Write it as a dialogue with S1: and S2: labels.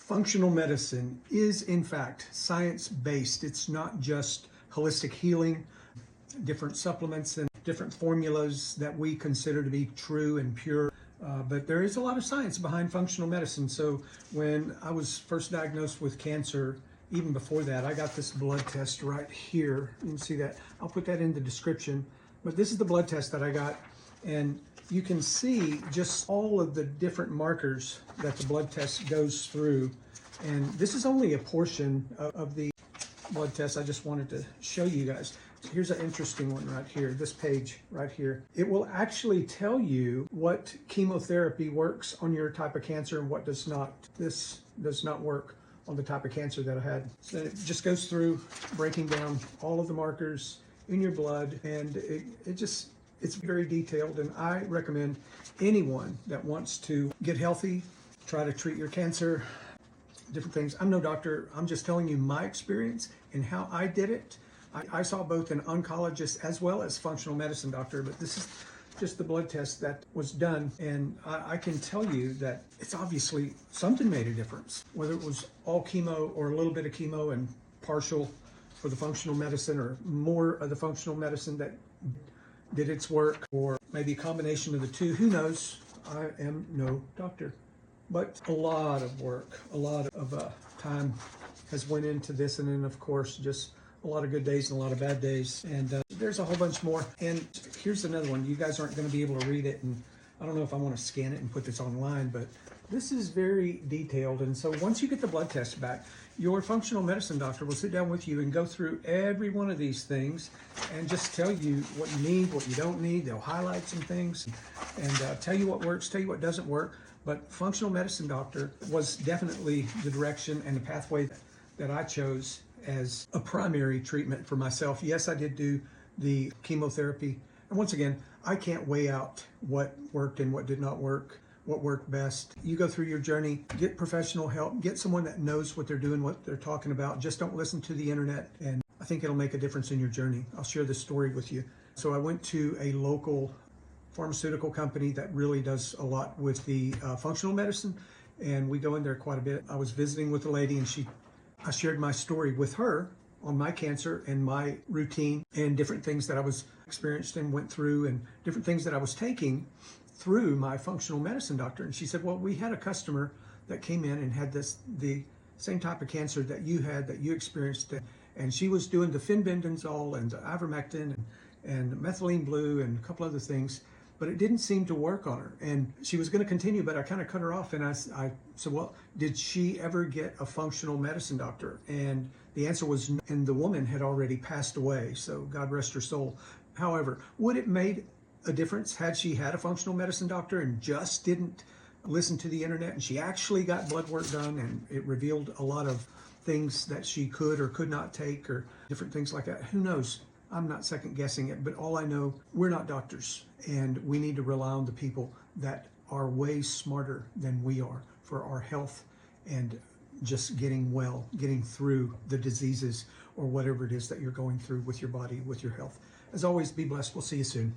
S1: Functional medicine is in fact science-based. It's not just holistic healing, different supplements and different formulas that we consider to be true and pure. But there is a lot of science behind functional medicine. So when I was first diagnosed with cancer, even before that, I got this blood test right here. You can see that. I'll put that in the description. But this is the blood test that I got. And you can see just all of the different markers that the blood test goes through. And this is only a portion of the blood test. I just wanted to show you guys. Here's an interesting one right here, this page right here. It will actually tell you what chemotherapy works on your type of cancer and what does not. This does not work on the type of cancer that I had. So it just goes through breaking down all of the markers in your blood, and it's very detailed. And I recommend anyone that wants to get healthy, try to treat your cancer, different things. I'm no doctor. I'm just telling you my experience and how I did it. I saw both an oncologist as well as functional medicine doctor, but this is just the blood test that was done. And I can tell you that it's obviously something made a difference, whether it was all chemo or a little bit of chemo and partial for the functional medicine, or more of the functional medicine that did its work, or maybe a combination of the two. Who knows? I am no doctor. But a lot of work, a lot of time has went into this. And then of course, just a lot of good days and a lot of bad days. And there's a whole bunch more. And here's another one. You guys aren't going to be able to read it. And I don't know if I want to scan it and put this online, but this is very detailed. And so once you get the blood test back, your functional medicine doctor will sit down with you and go through every one of these things and just tell you what you need, what you don't need. They'll highlight some things and tell you what works, tell you what doesn't work. But functional medicine doctor was definitely the direction and the pathway that I chose as a primary treatment for myself. Yes, I did do the chemotherapy. And once again, I can't weigh out what worked and what did not work, what worked best. You go through your journey, get professional help, get someone that knows what they're doing, what they're talking about. Just don't listen to the internet, and I think it'll make a difference in your journey. I'll share this story with you. So I went to a local pharmaceutical company that really does a lot with the functional medicine, and we go in there quite a bit. I was visiting with a lady, and I shared my story with her on my cancer and my routine and different things that I was experienced and went through, and different things that I was taking through my functional medicine doctor. And she said, well, we had a customer that came in and had the same type of cancer that you had, that you experienced, and she was doing the fenbendazole and the ivermectin and methylene blue and a couple other things, but it didn't seem to work on her. And she was going to continue, but I kind of cut her off. And I said, well, did she ever get a functional medicine doctor? And the answer was no. And the woman had already passed away, so God rest her soul. However, would it made a difference had she had a functional medicine doctor and just didn't listen to the internet, and she actually got blood work done and it revealed a lot of things that she could or could not take, or different things like that? Who knows? I'm not second guessing it, but all I know, we're not doctors, and we need to rely on the people that are way smarter than we are for our health and just getting well, getting through the diseases or whatever it is that you're going through with your body, with your health. As always, be blessed. We'll see you soon.